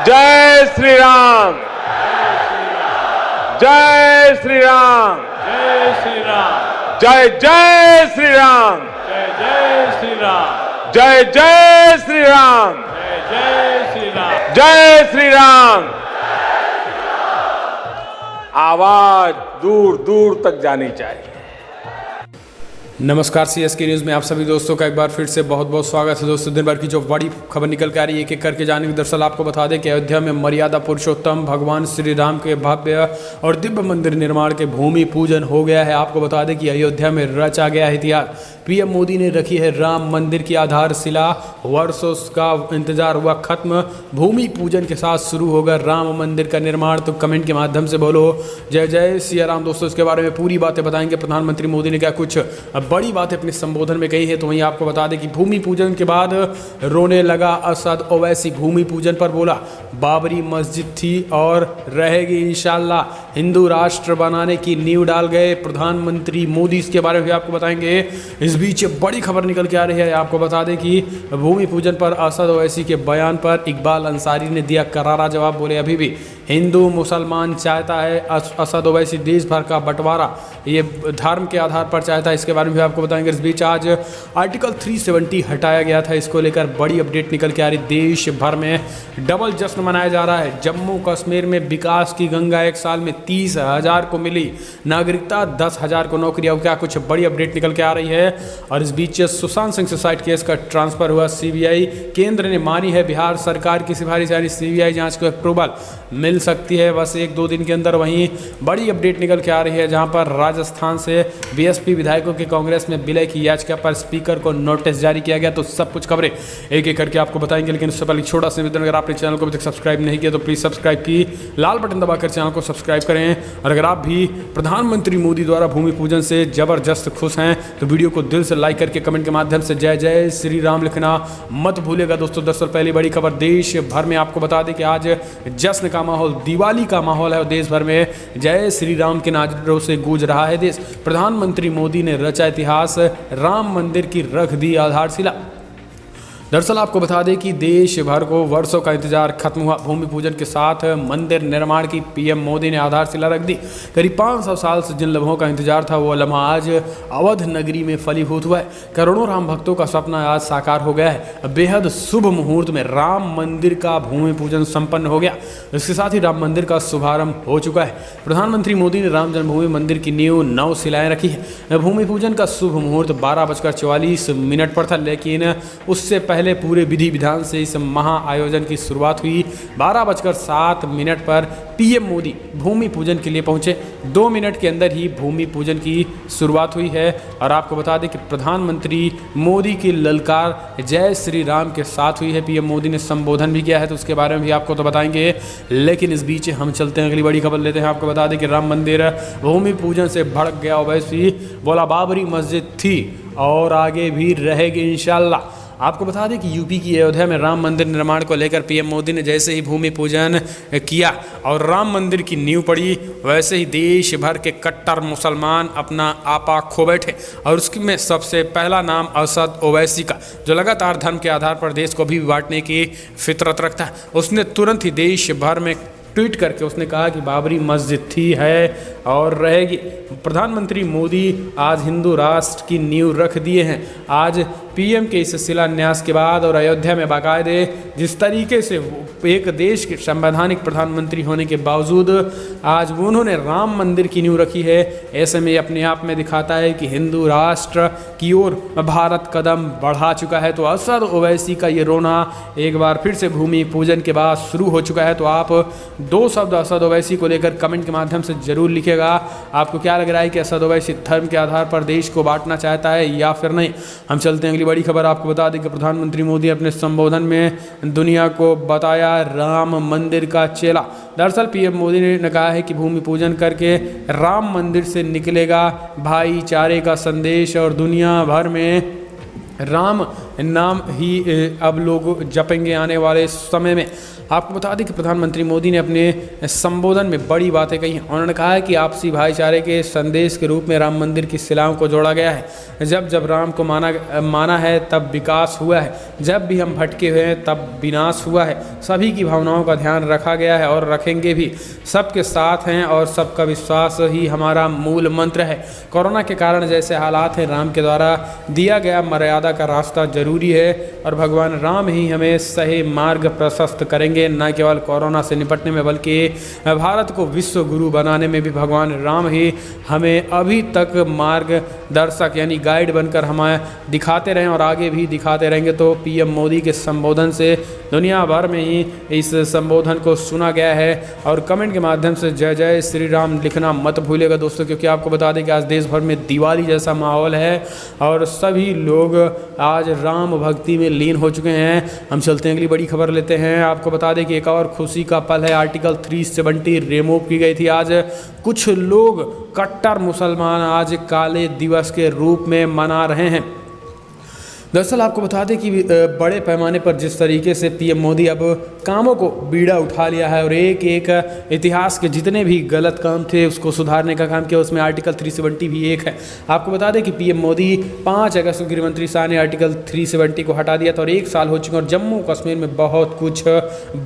जय श्री राम, जय श्री राम, जय श्री राम, जय जय श्री राम, जय जय श्री राम, जय जय श्री राम, जय जय श्री राम, जय श्री राम। आवाज दूर दूर तक जानी चाहिए। नमस्कार, CSK न्यूज़ में आप सभी दोस्तों का एक बार फिर से बहुत बहुत स्वागत है। दोस्तों, दिन भर की जो बड़ी खबर निकल के आ रही है, एक एक करके जानेंगे। दरअसल आपको बता दें कि अयोध्या में मर्यादा पुरुषोत्तम भगवान श्री राम के भव्य और दिव्य मंदिर निर्माण के भूमि पूजन हो गया है। आपको बता दें कि अयोध्या में रचा गया है इतिहास। PM मोदी ने रखी है राम मंदिर की आधारशिला। वर्षों का इंतजार हुआ खत्म। भूमि पूजन के साथ शुरू होगा राम मंदिर का निर्माण। तो कमेंट के माध्यम से बोलो जय जय सिया राम। दोस्तों, इसके बारे में पूरी बातें बताएंगे। प्रधानमंत्री मोदी ने क्या कुछ बड़ी बातें अपने संबोधन में कही है, तो वहीं आपको बता दें कि भूमि पूजन के बाद रोने लगा असद ओवैसी। भूमि पूजन पर बोला बाबरी मस्जिद थी और रहेगी इंशाल्लाह। हिंदू राष्ट्र बनाने की नींव डाल गए प्रधानमंत्री मोदी। इसके बारे में भी आपको बताएंगे। इस बीच बड़ी खबर निकल के आ रही है। आपको बता दें कि भूमि पूजन पर असद ओवैसी के बयान पर इकबाल अंसारी ने दिया करारा जवाब। बोले अभी भी हिंदू मुसलमान चाहता है। असद ओवैसी देश भर का बंटवारा ये धर्म के आधार पर चाहता है। इसके बारे में भी आपको बताएंगे। इस बीच आज आर्टिकल 370 हटाया गया था। इसको लेकर बड़ी अपडेट निकल के आ रही। देश भर में डबल जश्न मनाया जा रहा है। जम्मू कश्मीर में विकास की गंगा, एक साल में 30,000 को मिली नागरिकता, 10,000 को नौकरी। अब क्या कुछ बड़ी अपडेट निकल के आ रही है। और इस बीच सुशांत सिंह सुसाइड केस का ट्रांसफर हुआ CBI। केंद्र ने मानी है बिहार सरकार की सिफारिश, यानी CBI जांच को अप्रूवल मिल सकती है बस 1-2 दिन के अंदर। वहीं बड़ी अपडेट निकल के आ रही है, जहां पर राजस्थान से BSP विधायकों की कांग्रेस में विलय की याचिका पर स्पीकर को नोटिस जारी किया गया। तो सब कुछ खबरें एक एक करके आपको बताएंगे, लेकिन उससे पहले छोटा सा निवेदन, अगर आपने चैनल को अभी तक सब्सक्राइब नहीं किया तो प्लीज़ सब्सक्राइब की लाल बटन दबाकर चैनल को सब्सक्राइब करें। और अगर आप भी प्रधानमंत्री मोदी द्वारा भूमि पूजन से जबरदस्त खुश हैं तो वीडियो को दिल से लाइक करके कमेंट के माध्यम से जय जय श्री राम लिखना मत भूलिएगा। दोस्तों, दरअसल पहली बड़ी खबर देश भर में आपको बता दें कि आज जश्न का माहौल, दिवाली का माहौल है और देश भर में जय श्री राम के नारों से गूंज रहा है देश। प्रधानमंत्री मोदी ने रचा इतिहास, राम मंदिर की रख दी आधारशिला। दरअसल आपको बता दें कि देश भर को वर्षों का इंतजार खत्म हुआ। भूमि पूजन के साथ मंदिर निर्माण की PM मोदी ने आधारशिला रख दी। करीब 500 साल से जिन लम्हों का इंतजार था वो लम्हा आज अवध नगरी में फलीभूत हुआ है। करोड़ों राम भक्तों का सपना आज साकार हो गया है। बेहद शुभ मुहूर्त में राम मंदिर का भूमि पूजन संपन्न हो गया। इसके साथ ही राम मंदिर का शुभारंभ हो चुका है। प्रधानमंत्री मोदी ने राम जन्मभूमि मंदिर की नींव 9 शिलाएं रखी है। भूमि पूजन का शुभ मुहूर्त 12:44 पर था, लेकिन उससे पहले पूरे विधि विधान से इस महा आयोजन की शुरुआत हुई। 12:07 पर PM मोदी भूमि पूजन के लिए पहुंचे। 2 मिनट के अंदर ही भूमि पूजन की शुरुआत हुई है। और आपको बता दें कि प्रधानमंत्री मोदी की ललकार जय श्री राम के साथ हुई है। PM मोदी ने संबोधन भी किया है, तो उसके बारे में भी आपको तो बताएंगे। लेकिन इस बीच हम चलते हैं, अगली बड़ी खबर लेते हैं। आपको बता दें कि राम मंदिर भूमि पूजन से भड़क गया ओवैसी। बोला बाबरी मस्जिद थी और आगे भी रहेगी इंशाल्लाह। आपको बता दें कि यूपी की अयोध्या में राम मंदिर निर्माण को लेकर PM मोदी ने जैसे ही भूमि पूजन किया और राम मंदिर की नींव पड़ी, वैसे ही देश भर के कट्टर मुसलमान अपना आपा खो बैठे। और उसमें सबसे पहला नाम असद ओवैसी का, जो लगातार धर्म के आधार पर देश को भी बांटने की फितरत रखता है। उसने तुरंत ही देश भर में ट्वीट करके उसने कहा कि बाबरी मस्जिद थी, है और रहेगी। प्रधानमंत्री मोदी आज हिंदू राष्ट्र की नींव रख दिए हैं। आज PM के इस शिलान्यास के बाद और अयोध्या में बाकायदे जिस तरीके से एक देश के संवैधानिक प्रधानमंत्री होने के बावजूद आज उन्होंने राम मंदिर की नींव रखी है, ऐसे में अपने आप में दिखाता है कि हिंदू राष्ट्र की ओर भारत कदम बढ़ा चुका है। तो असद ओवैसी का ये रोना एक बार फिर से भूमि पूजन के बाद शुरू हो चुका है। तो आप 2 शब्द असद ओवैसी को लेकर कमेंट के माध्यम से जरूर लिखेगा। आपको क्या लग रहा है कि असद ओवैसी धर्म के आधार पर देश को बांटना चाहता है या फिर नहीं। हम चलते हैं अगली बड़ी खबर। आपको बता दें कि प्रधानमंत्री मोदी अपने संबोधन में दुनिया को बताया राम मंदिर का चेला। दरअसल PM मोदी ने कहा है कि भूमि पूजन करके राम मंदिर से निकलेगा भाईचारे का संदेश और दुनिया भर में राम नाम ही अब लोग जपेंगे आने वाले समय में। आपको बता दें कि प्रधानमंत्री मोदी ने अपने संबोधन में बड़ी बातें कही हैं। उन्होंने कहा है कि आपसी भाईचारे के संदेश के रूप में राम मंदिर की शिलाओं को जोड़ा गया है। जब जब राम को माना है तब विकास हुआ है, जब भी हम भटके हुए हैं तब विनाश हुआ है। सभी की भावनाओं का ध्यान रखा गया है और रखेंगे भी। सबके साथ हैं और सबका विश्वास ही हमारा मूल मंत्र है। कोरोना के कारण जैसे हालात हैं, राम के द्वारा दिया गया मर्यादा का रास्ता जरूरी है और भगवान राम ही हमें सही मार्ग प्रशस्त करेंगे। न केवल कोरोना से निपटने में बल्कि भारत को विश्व गुरु बनाने में भी भगवान राम ही हमें अभी तक मार्गदर्शक यानी गाइड बनकर हमें दिखाते रहें और आगे भी दिखाते रहेंगे। तो पीएम मोदी के संबोधन से दुनिया भर में ही इस संबोधन को सुना गया है और कमेंट के माध्यम से जय जय श्री राम लिखना मत भूलिएगा दोस्तों, क्योंकि आपको बता दें कि आज देश भर में दिवाली जैसा माहौल है और सभी लोग आज राम भक्ति में लीन हो चुके हैं। हम चलते हैं अगली बड़ी खबर लेते हैं। आपको बता दें कि एक और खुशी का पल है, आर्टिकल 370 रिमूव की गई थी। आज कुछ लोग कट्टर मुसलमान आज काले दिवस के रूप में मना रहे हैं। दरअसल आपको बता दें कि बड़े पैमाने पर जिस तरीके से पीएम मोदी अब कामों को बीड़ा उठा लिया है और एक एक इतिहास के जितने भी गलत काम थे उसको सुधारने का काम किया, उसमें आर्टिकल 370 भी एक है। आपको बता दें कि पीएम मोदी 5 अगस्त को गृहमंत्री शाह ने आर्टिकल 370 को हटा दिया था और 1 साल हो चुका और जम्मू कश्मीर में बहुत कुछ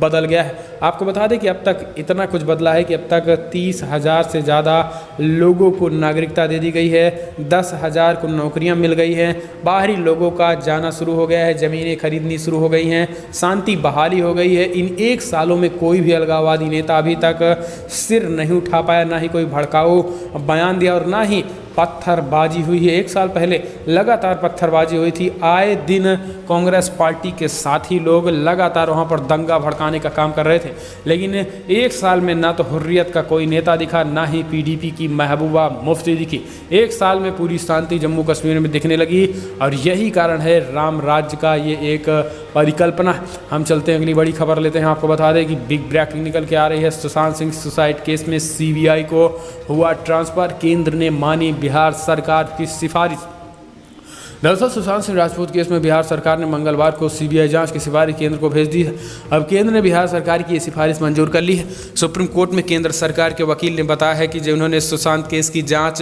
बदल गया है। आपको बता दें कि अब तक इतना कुछ बदला है कि अब तक 30,000 से ज़्यादा लोगों को नागरिकता दे दी गई है, 10,000 को नौकरियाँ मिल गई हैं, बाहरी लोगों का जाना शुरू हो गया है, ज़मीनें खरीदनी शुरू हो गई हैं, शांति बहाली हो गई है। इन 1 सालों में कोई भी अलगाववादी नेता अभी तक सिर नहीं उठा पाया, ना ही कोई भड़काऊ बयान दिया और ना ही पत्थरबाजी हुई है। 1 साल पहले लगातार पत्थरबाजी हुई थी, आए दिन कांग्रेस पार्टी के साथी लोग लगातार वहां पर दंगा भड़काने का काम कर रहे थे, लेकिन 1 साल में ना तो हुर्रियत का कोई नेता दिखा, ना ही पीडीपी की महबूबा मुफ्ती दिखी। 1 साल में पूरी शांति जम्मू कश्मीर में दिखने लगी और यही कारण है राम राज्य का ये एक परिकल्पना। हम चलते हैं अगली बड़ी खबर लेते हैं। आपको बता दें कि बिग ब्रेकिंग निकल के आ रही है। सुशांत सिंह सुसाइड केस में सीबीआई को हुआ ट्रांसफर, केंद्र ने मानी बिहार सरकार की सिफारिश। दरअसल सुशांत सिंह राजपूत केस में बिहार सरकार ने मंगलवार को सीबीआई जांच की सिफारिश केंद्र को भेज दी है। अब केंद्र ने बिहार सरकार की ये सिफारिश मंजूर कर ली है। सुप्रीम कोर्ट में केंद्र सरकार के वकील ने बताया है कि जिन्होंने सुशांत केस की जांच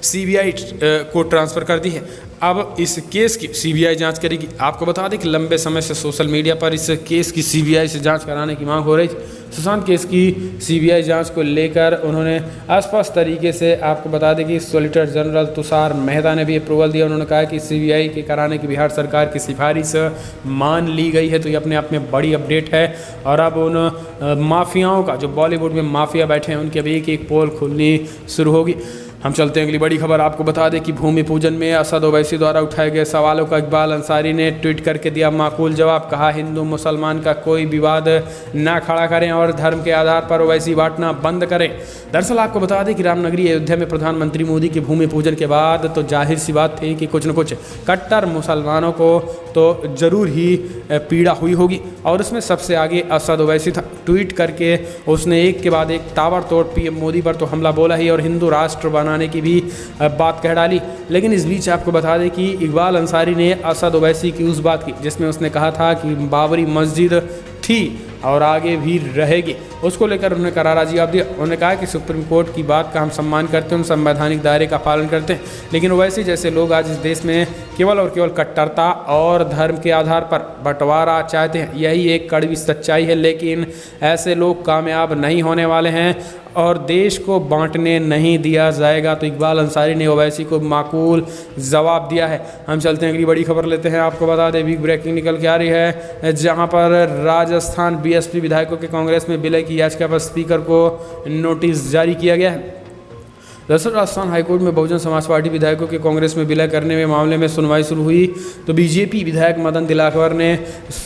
सीबीआई को ट्रांसफ़र कर दी है, अब इस केस की सीबीआई जांच करेगी। आपको बता दें कि लंबे समय से सोशल मीडिया पर इस केस की सीबीआई से जांच कराने की मांग हो रही थी। सुशांत केस की सीबीआई जांच को लेकर उन्होंने स्पष्ट तरीके से आपको बता दें कि सॉलिसिटर जनरल तुषार मेहता ने भी अप्रूवल दिया। उन्होंने कहा कि सीबीआई के कराने की बिहार सरकार की सिफारिश मान ली गई है, तो ये अपने आप में बड़ी अपडेट है। और अब उन माफियाओं का जो बॉलीवुड में माफिया बैठे हैं उनकी अभी एक पोल खुलनी शुरू होगी। हम चलते हैं अगली बड़ी खबर। आपको बता दें कि भूमि पूजन में असद ओवैसी द्वारा उठाए गए सवालों का इकबाल अंसारी ने ट्वीट करके दिया माकूल जवाब। कहा हिंदू मुसलमान का कोई विवाद ना खड़ा करें और धर्म के आधार पर ओवैसी बांटना बंद करें। दरअसल आपको बता दें कि रामनगरी अयोध्या में प्रधानमंत्री मोदी के भूमि पूजन के बाद तो जाहिर सी बात थी कि कुछ न कुछ कट्टर मुसलमानों को तो ज़रूर ही पीड़ा हुई होगी और उसमें सबसे आगे असद ओवैसी था। ट्वीट करके उसने एक के बाद एक ताबड़तोड़ पीएम मोदी पर तो हमला बोला ही और हिंदू राष्ट्र बनाने की भी बात कह डाली। लेकिन इस बीच आपको बता दें कि इकबाल अंसारी ने असद ओवैसी की उस बात की जिसमें उसने कहा था कि बाबरी मस्जिद थी और आगे भी रहेगी, उसको लेकर उन्होंने करारा जवाब दिया। उन्होंने कहा कि सुप्रीम कोर्ट की बात का हम सम्मान करते हैं, उन संवैधानिक दायरे का पालन करते हैं, लेकिन ओवैसी जैसे लोग आज इस देश में केवल और केवल कट्टरता और धर्म के आधार पर बंटवारा चाहते हैं। यही एक कड़वी सच्चाई है, लेकिन ऐसे लोग कामयाब नहीं होने वाले हैं और देश को बांटने नहीं दिया जाएगा। तो इकबाल अंसारी ने ओवैसी को माकूल जवाब दिया है। हम चलते हैं अगली बड़ी खबर लेते हैं। आपको बता दें बिग ब्रेकिंग निकल के आ रही है, जहां पर राजस्थान बीएसपी विधायकों के कांग्रेस में विलय की याचिका पर स्पीकर को नोटिस जारी किया गया है। दरअसल राजस्थान हाईकोर्ट में बहुजन समाज पार्टी विधायकों के कांग्रेस में विलय करने में मामले में सुनवाई शुरू हुई तो बीजेपी विधायक मदन दिलावर ने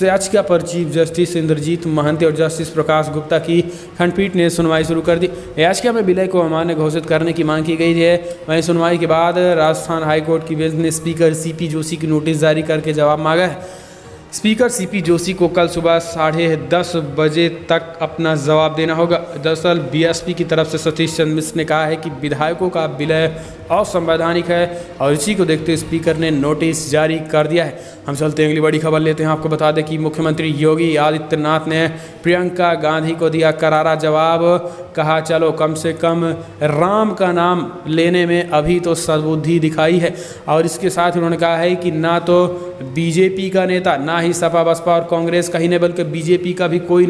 याचिका पर चीफ जस्टिस इंद्रजीत महांती और जस्टिस प्रकाश गुप्ता की खंडपीठ ने सुनवाई शुरू कर दी। याचिका में विलय को अमान्य घोषित करने की मांग की गई है। वहीं सुनवाई के बाद राजस्थान हाईकोर्ट की बेंच ने स्पीकर सीपी जोशी की नोटिस जारी करके जवाब मांगा है। स्पीकर सीपी जोशी को कल सुबह 10:30 बजे तक अपना जवाब देना होगा। दरअसल बीएसपी की तरफ से सतीश चंद्र मिश्र ने कहा है कि विधायकों का विलय असंवैधानिक है और इसी को देखते हुए स्पीकर ने नोटिस जारी कर दिया है। हम चलते हैं अगली बड़ी खबर लेते हैं। आपको बता दें कि मुख्यमंत्री योगी आदित्यनाथ ने प्रियंका गांधी को दिया करारा जवाब। कहा चलो कम से कम राम का नाम लेने में अभी तो सद्बुद्धि दिखाई है। और इसके साथ उन्होंने कहा है कि ना तो बीजेपी का नेता, ना ही सपा बसपा और कांग्रेस का ही नहीं बल्कि बीजेपी का भी कोई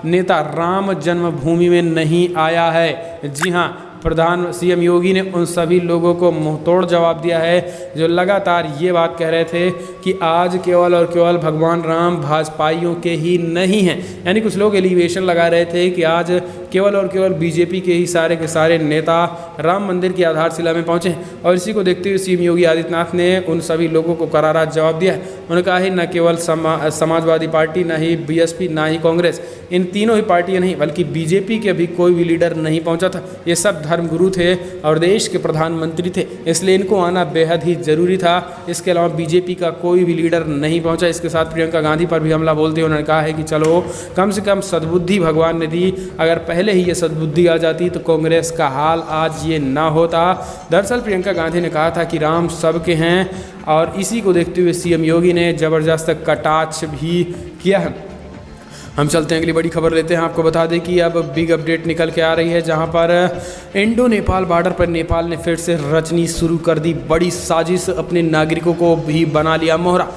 नेता राम जन्मभूमि में नहीं आया है। जी हाँ, प्रधान सीएम योगी ने उन सभी लोगों को मुंहतोड़ जवाब दिया है जो लगातार ये बात कह रहे थे कि आज केवल और केवल भगवान राम भाजपाइयों के ही नहीं हैं। यानी कुछ लोग एलिवेशन लगा रहे थे कि आज केवल और केवल बीजेपी के ही सारे के सारे नेता राम मंदिर की आधारशिला में पहुंचे और इसी को देखते हुए सीएम योगी आदित्यनाथ ने उन सभी लोगों को करारा जवाब दिया है। उन्होंने कहा है न केवल समाजवादी पार्टी, ना ही बीएसपी, ना ही कांग्रेस, इन तीनों ही पार्टियां नहीं बल्कि बीजेपी के भी कोई भी लीडर नहीं पहुंचा था। ये सब धर्मगुरु थे और देश के प्रधानमंत्री थे, इसलिए इनको आना बेहद ही जरूरी था। इसके अलावा बीजेपी का कोई भी लीडर नहीं पहुंचा। इसके साथ प्रियंका गांधी पर भी हमला बोलते हुए उन्होंने कहा है कि चलो कम से कम सद्बुद्धि भगवान ने दी, अगर पहले ही ये सद्बुद्धि आ जाती तो कांग्रेस का हाल आज ये ना होता। दरअसल प्रियंका गांधी ने कहा था कि राम सबके हैं और इसी को देखते हुए सीएम योगी ने जबरदस्त कटाक्ष भी किया है। हम चलते हैं अगली बड़ी खबर लेते हैं। आपको बता दें कि अब बिग अपडेट निकल के आ रही है जहां पर इंडो नेपाल बॉर्डर पर नेपाल ने फिर से रचनी शुरू कर दी बड़ी साजिश, अपने नागरिकों को भी बना लिया मोहरा।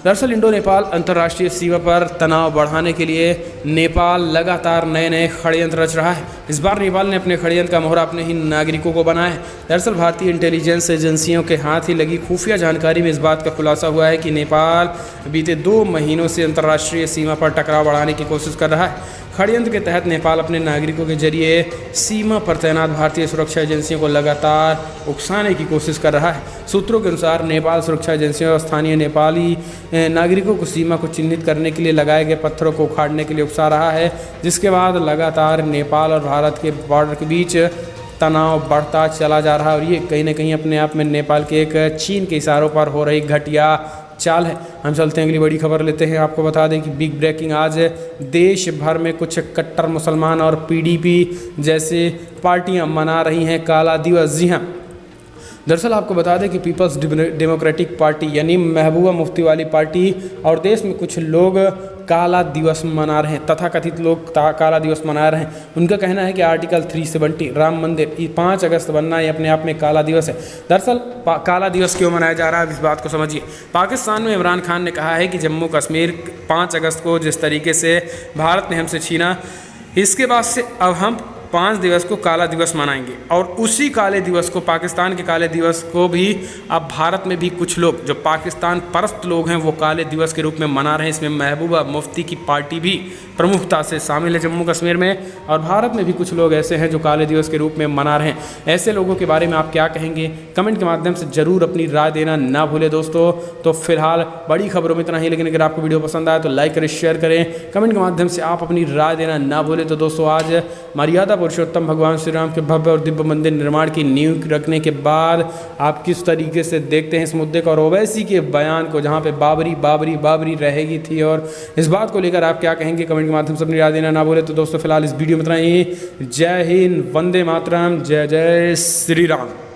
दरअसल इंडो नेपाल अंतर्राष्ट्रीय सीमा पर तनाव बढ़ाने के लिए नेपाल लगातार नए नए षड्यंत्र रच रहा है। इस बार नेपाल ने अपने षड्यंत्र का मोहरा अपने ही नागरिकों को बनाया है। दरअसल भारतीय इंटेलिजेंस एजेंसियों के हाथ ही लगी खुफिया जानकारी में इस बात का खुलासा हुआ है कि नेपाल बीते 2 महीनों से अंतर्राष्ट्रीय सीमा पर टकराव बढ़ाने की कोशिश कर रहा है। षड्यंत्र के तहत नेपाल अपने नागरिकों के जरिए सीमा पर तैनात भारतीय सुरक्षा एजेंसियों को लगातार उकसाने की कोशिश कर रहा है। सूत्रों के अनुसार नेपाल सुरक्षा एजेंसियों और स्थानीय नेपाली नागरिकों को सीमा को चिन्हित करने के लिए लगाए गए पत्थरों को उखाड़ने के लिए उकसा रहा है, जिसके बाद लगातार नेपाल और भारत के बॉर्डर के बीच तनाव बढ़ता चला जा रहा है। और ये कहीं ना कहीं अपने आप में नेपाल के एक चीन के इशारों पर हो रही घटिया चाल है। हम चलते हैं अगली बड़ी खबर लेते हैं। आपको बता दें कि बिग ब्रेकिंग, आज देश भर में कुछ कट्टर मुसलमान और पीडीपी जैसे पार्टियां मना रही हैं काला दिवस। जी हाँ, दरअसल आपको बता दें कि पीपल्स डेमोक्रेटिक पार्टी यानी महबूबा मुफ्ती वाली पार्टी और देश में कुछ लोग काला दिवस मना रहे हैं, तथाकथित लोग काला दिवस मना रहे हैं। उनका कहना है कि आर्टिकल 370 राम मंदिर 5 अगस्त बनना ये अपने आप में काला दिवस है। दरअसल काला दिवस क्यों मनाया जा रहा है, इस बात को समझिए। पाकिस्तान में इमरान खान ने कहा है कि जम्मू कश्मीर 5 अगस्त को जिस तरीके से भारत ने हमसे छीना, इसके बाद से अब हम 5 दिवस को काला दिवस मनाएंगे। और उसी काले दिवस को, पाकिस्तान के काले दिवस को भी अब भारत में भी कुछ लोग जो पाकिस्तान परस्त लोग हैं वो काले दिवस के रूप में मना रहे हैं। इसमें महबूबा मुफ्ती की पार्टी भी प्रमुखता से शामिल है जम्मू कश्मीर में, और भारत में भी कुछ लोग ऐसे हैं जो काले दिवस के रूप में मना रहे हैं। ऐसे लोगों के बारे में आप क्या कहेंगे, कमेंट के माध्यम से ज़रूर अपनी राय देना ना भूलें दोस्तों। तो फिलहाल बड़ी खबरों में इतना ही, लेकिन अगर आपको वीडियो पसंद आया तो लाइक करें, शेयर करें, कमेंट के माध्यम से आप अपनी राय देना ना भूलें। तो दोस्तों आज मर्यादा पुरुषोत्तम भगवान श्री राम के भव्य और दिव्य मंदिर निर्माण की नींव रखने के बाद आप किस तरीके से देखते हैं इस मुद्दे को और ओवैसी के बयान को, जहां पे बाबरी बाबरी बाबरी रहेगी थी, और इस बात को लेकर आप क्या कहेंगे, कमेंट के माध्यम से अपनी राय देना ना भूलें। तो दोस्तों फिलहाल इस वीडियो में इतना ही। जय हिंद, वंदे मातरम, जय जय श्री राम।